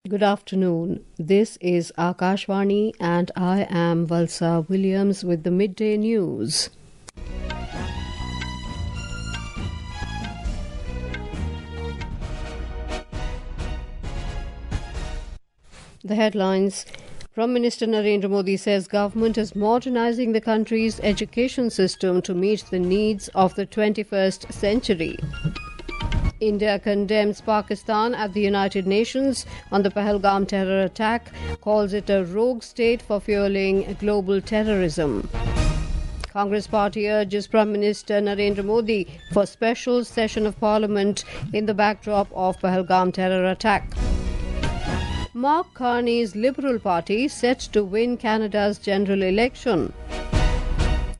Good afternoon. This is Akashvani and I am Valsa Williams with the midday news. The headlines. Prime Minister Narendra Modi says government is modernising the country's education system to meet the needs of the 21st century. India condemns Pakistan at the United Nations on the Pahalgam terror attack, calls it a rogue state for fueling global terrorism. Congress party urges Prime Minister Narendra Modi for special session of Parliament in the backdrop of Pahalgam terror attack. Mark Carney's Liberal Party set to win Canada's general election.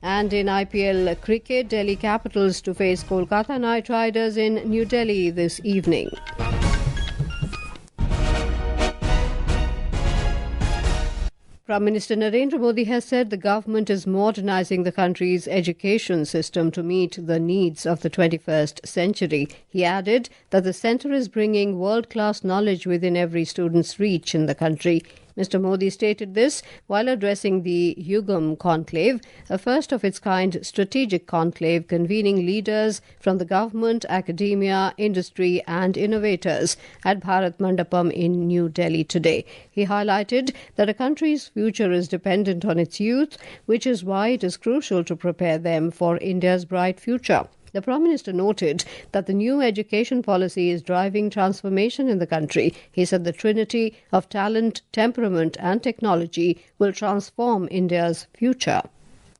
And in IPL Cricket, Delhi Capitals to face Kolkata Knight Riders in New Delhi this evening. Prime Minister Narendra Modi has said the government is modernising the country's education system to meet the needs of the 21st century. He added that the centre is bringing world-class knowledge within every student's reach in the country. Mr. Modi stated this while addressing the Yugam Conclave, a first-of-its-kind strategic conclave convening leaders from the government, academia, industry and innovators at Bharat Mandapam in New Delhi today. He highlighted that a country's future is dependent on its youth, which is why it is crucial to prepare them for India's bright future. The Prime Minister noted that the new education policy is driving transformation in the country. He said the trinity of talent, temperament and technology will transform India's future.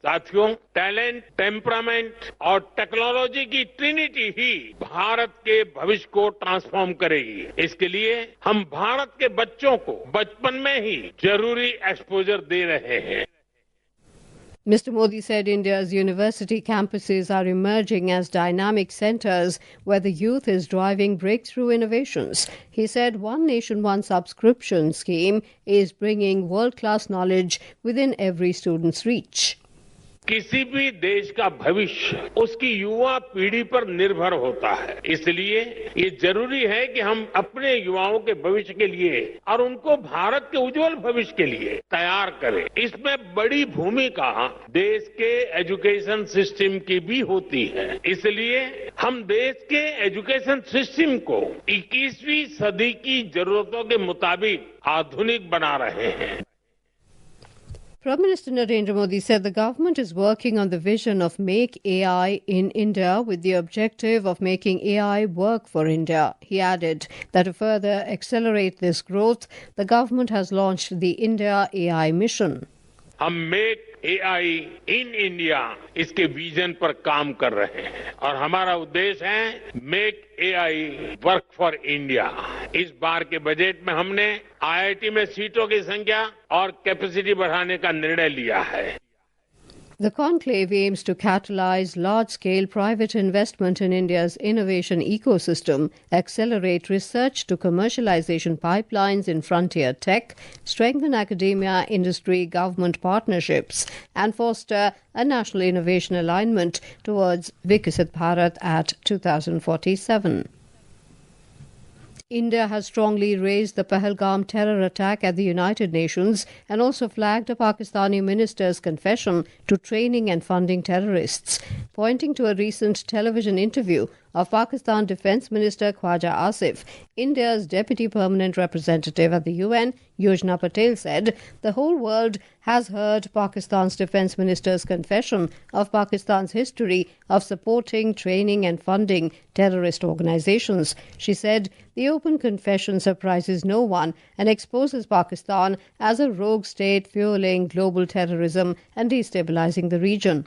साथियों, talent, temperament और technology की Trinity ही भारत के भविष्य को transform करेगी। इसके लिए हम भारत के बच्चों को बचपन में ही जरूरी एक्सपोजर दे रहे हैं। Mr. Modi said India's university campuses are emerging as dynamic centres where the youth is driving breakthrough innovations. He said One Nation, One subscription scheme is bringing world-class knowledge within every student's reach. किसी भी देश का भविष्य उसकी युवा पीढ़ी पर निर्भर होता है। इसलिए ये जरूरी है कि हम अपने युवाओं के भविष्य के लिए और उनको भारत के उज्जवल भविष्य के लिए तैयार करें। इसमें बड़ी भूमिका देश के एजुकेशन सिस्टम की भी होती है। इसलिए हम देश के एजुकेशन सिस्टम को 21वीं सदी की जरूरतों के मुताबिक आधुनिक बना रहे हैं। Prime Minister Narendra Modi said the government is working on the vision of Make AI in India with the objective of making AI work for India. He added that to further accelerate this growth, the government has launched the India AI Mission. हम make AI in India इसके vision पर काम कर रहे हैं और हमारा उद्देश्य है make AI work for India. इस बार के बजट में हमने आईआईटी में सीटों की संख्या और कैपेसिटी बढ़ाने का निर्णय लिया है। The conclave aims to catalyze large-scale private investment in India's innovation ecosystem, accelerate research to commercialization pipelines in frontier tech, strengthen academia, industry, government partnerships, and foster a national innovation alignment towards Viksit Bharat at 2047. India has strongly raised the Pahalgam terror attack at the United Nations and also flagged a Pakistani minister's confession to training and funding terrorists. Pointing to a recent television interview of Pakistan Defence Minister Khwaja Asif, India's Deputy Permanent Representative at the UN, Yojna Patel, said the whole world has heard Pakistan's Defence Minister's confession of Pakistan's history of supporting, training and funding terrorist organizations. She said the open confession surprises no one and exposes Pakistan as a rogue state fueling global terrorism and destabilizing the region.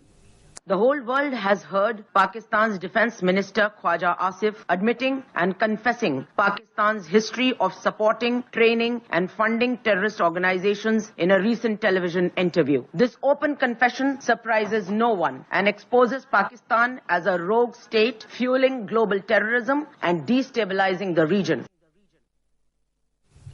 The whole world has heard Pakistan's Defence Minister Khwaja Asif admitting and confessing Pakistan's history of supporting, training and funding terrorist organizations in a recent television interview. This open confession surprises no one and exposes Pakistan as a rogue state fueling global terrorism and destabilizing the region.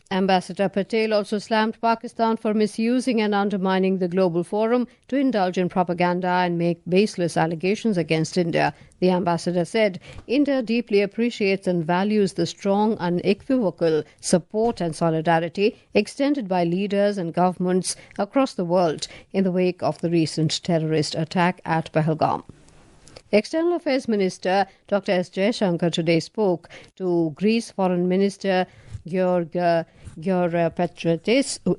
Ambassador Patel also slammed Pakistan for misusing and undermining the global forum to indulge in propaganda and make baseless allegations against India. The ambassador said, India deeply appreciates and values the strong, unequivocal support and solidarity extended by leaders and governments across the world in the wake of the recent terrorist attack at Pahalgam. External Affairs Minister Dr. S. J. today spoke to Greece Foreign Minister Georgios.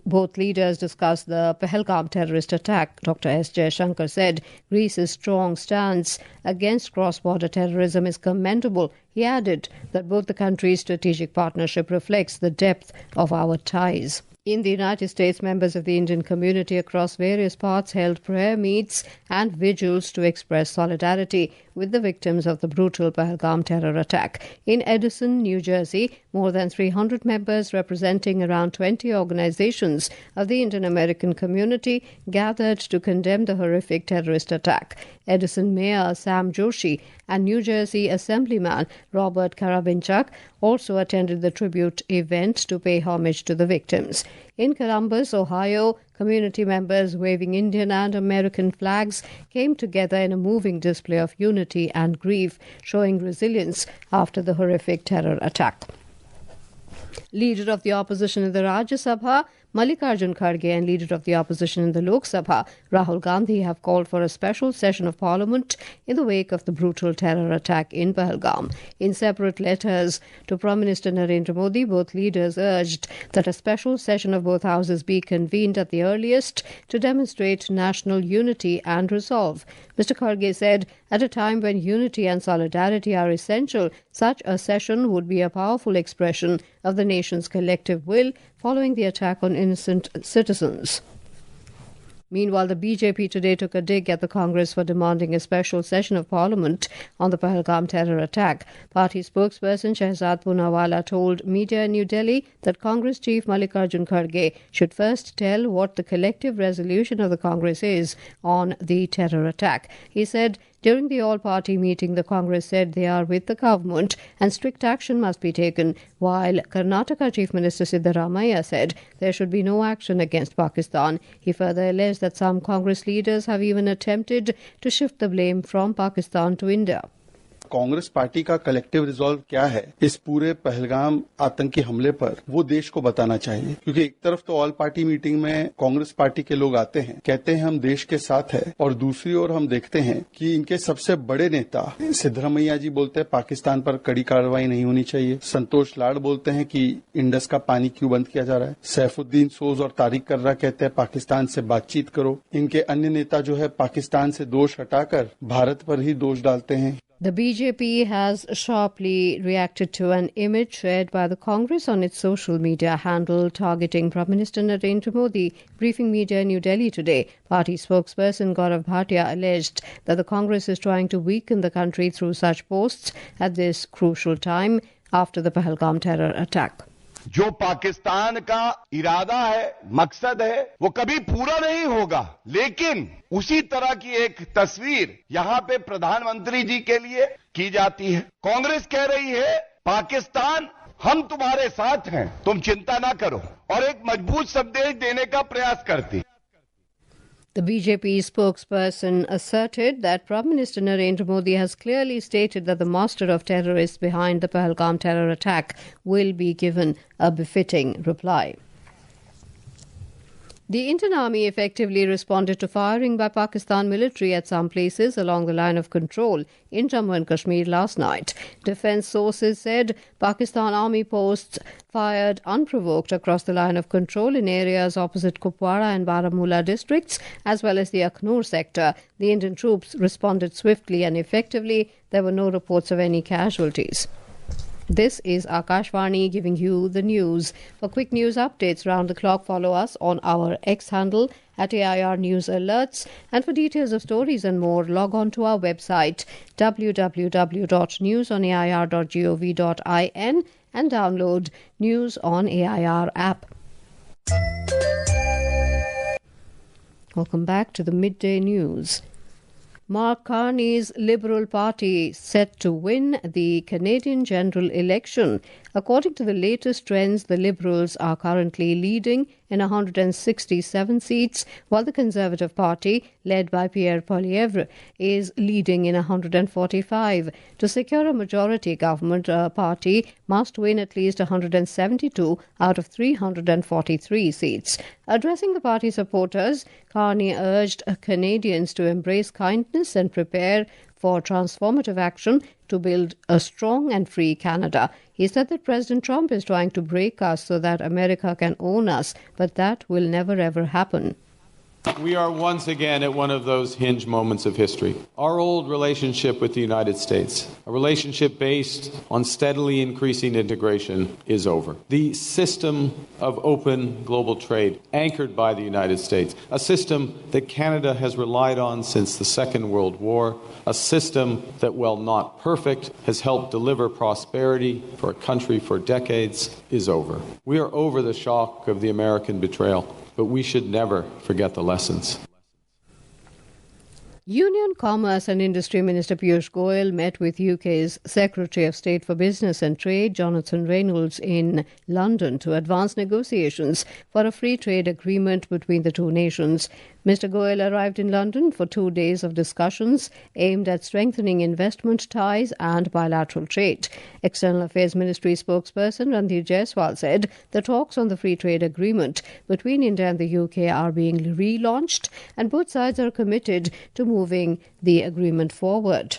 Both leaders discussed the Pahalgam terrorist attack. Dr. S. Jaishankar said Greece's strong stance against cross-border terrorism is commendable. He added that both the countries' strategic partnership reflects the depth of our ties. In the United States, members of the Indian community across various parts held prayer meets and vigils to express solidarity with the victims of the brutal Pahalgam terror attack. In Edison, New Jersey, more than 300 members representing around 20 organizations of the Indian American community gathered to condemn the horrific terrorist attack. Edison Mayor Sam Joshi and New Jersey Assemblyman Robert Karabinchak also attended the tribute event to pay homage to the victims. In Columbus, Ohio, community members waving Indian and American flags came together in a moving display of unity and grief, showing resilience after the horrific terror attack. Leader of the opposition in the Rajya Sabha, Mallikarjun Kharge, and Leader of the opposition in the Lok Sabha, Rahul Gandhi, have called for a special session of Parliament in the wake of the brutal terror attack in Pahalgam. In separate letters to Prime Minister Narendra Modi, both leaders urged that a special session of both houses be convened at the earliest to demonstrate national unity and resolve. Mr. Kharge said, at a time when unity and solidarity are essential, such a session would be a powerful expression of the nation's collective will following the attack on innocent citizens. Meanwhile, the BJP today took a dig at the Congress for demanding a special session of Parliament on the Pahalgam terror attack. Party spokesperson Shehzad Poonawala told media in New Delhi that Congress Chief Mallikarjun Kharge should first tell what the collective resolution of the Congress is on the terror attack. He said, during the all-party meeting, the Congress said they are with the government and strict action must be taken, while Karnataka Chief Minister Siddaramaiah said there should be no action against Pakistan. He further alleged that some Congress leaders have even attempted to shift the blame from Pakistan to India. Congress party का collective resolve क्या है इस पूरे पहलगाम आतंकी हमले पर, वो देश को बताना चाहिए। क्योंकि एक तरफ तो ऑल पार्टी मीटिंग में कांग्रेस पार्टी के लोग आते हैं, कहते हैं हम देश के साथ है, और दूसरी ओर हम देखते हैं कि इनके सबसे बड़े नेता सिद्धरामैया जी बोलते हैं पाकिस्तान पर कड़ी कार्रवाई नहीं होनी चाहिए। संतोष लाड़ बोलते हैं कि इंडस का पानी क्यों बंद किया जा रहा है। सैफुद्दीन सोज और तारिक कर्रा कहते हैं पाकिस्तान से बातचीत करो। इनके अन्य नेता जो है पाकिस्तान से दोष हटाकर भारत पर ही दोष डालते हैं। The BJP has sharply reacted to an image shared by the Congress on its social media handle targeting Prime Minister Narendra Modi. Briefing media in New Delhi today, party spokesperson Gaurav Bhatia alleged that the Congress is trying to weaken the country through such posts at this crucial time after the Pahalgam terror attack. जो पाकिस्तान का इरादा है, मकसद है, वो कभी पूरा नहीं होगा। लेकिन उसी तरह की एक तस्वीर यहां पे प्रधानमंत्री जी के लिए की जाती है। कांग्रेस कह रही है पाकिस्तान हम तुम्हारे साथ हैं, तुम चिंता ना करो, और एक मजबूत संदेश देने का प्रयास करती। The BJP spokesperson asserted that Prime Minister Narendra Modi has clearly stated that the master of terrorists behind the Pahalgam terror attack will be given a befitting reply. The Indian Army effectively responded to firing by Pakistan military at some places along the line of control in Jammu and Kashmir last night. Defence sources said Pakistan Army posts fired unprovoked across the line of control in areas opposite Kupwara and Baramulla districts, as well as the Akhnur sector. The Indian troops responded swiftly and effectively. There were no reports of any casualties. This is Akashvani giving you the news. For quick news updates round the clock, follow us on our X handle at AIR News Alerts. And for details of stories and more, log on to our website www.newsonair.gov.in and download News on AIR app. Welcome back to the Midday News. Mark Carney's Liberal Party set to win the Canadian general election According to the latest trends, the Liberals are currently leading in 167 seats, while the Conservative Party, led by Pierre Poilievre, is leading in 145. To secure a majority government, a party must win at least 172 out of 343 seats. Addressing the party supporters, Carney urged Canadians to embrace kindness and prepare for transformative action to build a strong and free Canada. He said that President Trump is trying to break us so that America can own us, but that will never ever happen. We are once again at one of those hinge moments of history. Our old relationship with the United States, a relationship based on steadily increasing integration, is over. The system of open global trade, anchored by the United States, a system that Canada has relied on since the Second World War, a system that, while not perfect, has helped deliver prosperity for a country for decades, is over. We are over the shock of the American betrayal, but we should never forget the lessons. Union, Commerce and Industry Minister Piyush Goyal met with UK's Secretary of State for Business and Trade, Jonathan Reynolds, in London to advance negotiations for a free trade agreement between the two nations. Mr. Goyal arrived in London for 2 days of discussions aimed at strengthening investment ties and bilateral trade. External Affairs Ministry spokesperson Randhir Jaiswal said the talks on the free trade agreement between India and the UK are being relaunched and both sides are committed to moving the agreement forward.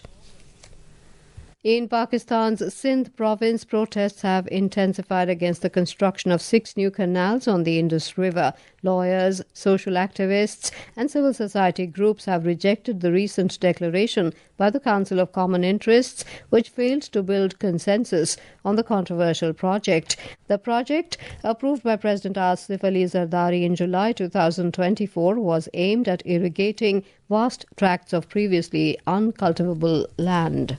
In Pakistan's Sindh province, protests have intensified against the construction of 6 new canals on the Indus River. Lawyers, social activists and civil society groups have rejected the recent declaration by the Council of Common Interests, which failed to build consensus on the controversial project. The project, approved by President Asif Ali Zardari in July 2024, was aimed at irrigating vast tracts of previously uncultivable land.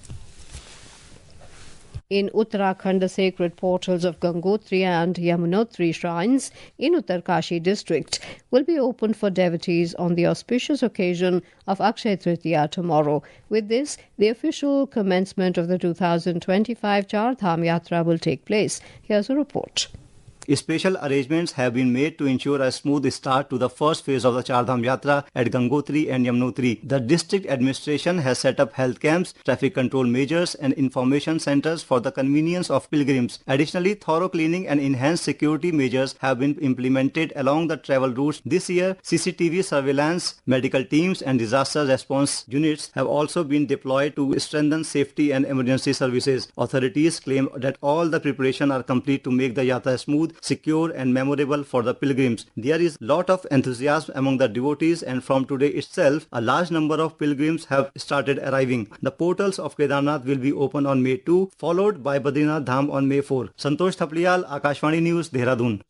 In Uttarakhand, the sacred portals of Gangotri and Yamunotri shrines in Uttarkashi district will be opened for devotees on the auspicious occasion of Akshaya Tritiya tomorrow. With this, the official commencement of the 2025 Char Dham Yatra will take place. Here's a report. Special arrangements have been made to ensure a smooth start to the first phase of the Char Dham Yatra at Gangotri and Yamunotri. The district administration has set up health camps, traffic control measures and information centers for the convenience of pilgrims. Additionally, thorough cleaning and enhanced security measures have been implemented along the travel routes. This year, CCTV surveillance, medical teams and disaster response units have also been deployed to strengthen safety and emergency services. Authorities claim that all the preparations are complete to make the yatra smooth, secure and memorable for the pilgrims. There is a lot of enthusiasm among the devotees, and from today itself, a large number of pilgrims have started arriving. The portals of Kedarnath will be open on May 2, followed by Badrinath Dham on May 4. Santosh Thapliyal, Akashvani News, Dehradun.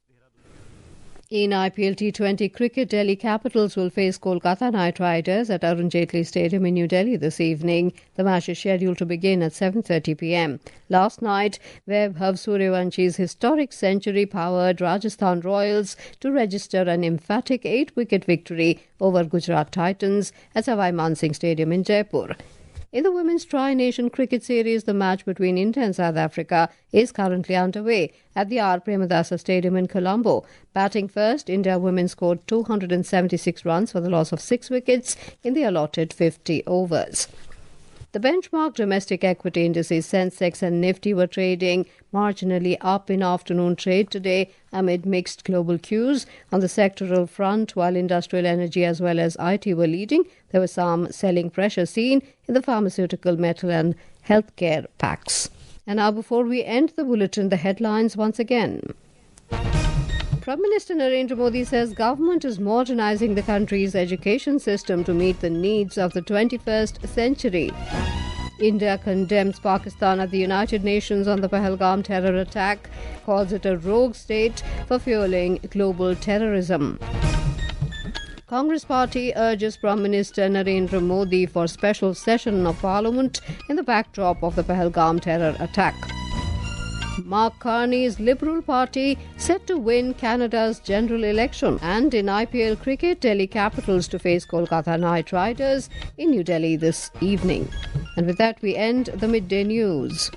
In IPL T20 cricket, Delhi Capitals will face Kolkata Knight Riders at Arun Jaitley Stadium in New Delhi this evening. The match is scheduled to begin at 7:30 p.m. Last night, Vaibhav Suryavanchi's historic century powered Rajasthan Royals to register an emphatic 8-wicket victory over Gujarat Titans at Savai Mansingh Stadium in Jaipur. In the Women's Tri-Nation Cricket Series, the match between India and South Africa is currently underway at the R. Premadasa Stadium in Colombo. Batting first, India women scored 276 runs for the loss of 6 wickets in the allotted 50 overs. The benchmark domestic equity indices Sensex and Nifty were trading marginally up in afternoon trade today amid mixed global cues. On the sectoral front, while industrial energy as well as IT were leading, there was some selling pressure seen in the pharmaceutical, metal and healthcare packs. And now, before we end the bulletin, the headlines once again. Prime Minister Narendra Modi says government is modernising the country's education system to meet the needs of the 21st century. India condemns Pakistan at the United Nations on the Pahalgam terror attack, calls it a rogue state for fueling global terrorism. Congress party urges Prime Minister Narendra Modi for special session of Parliament in the backdrop of the Pahalgam terror attack. Mark Carney's Liberal Party set to win Canada's general election. And in IPL Cricket, Delhi Capitals to face Kolkata Knight Riders in New Delhi this evening. And with that, we end the midday news.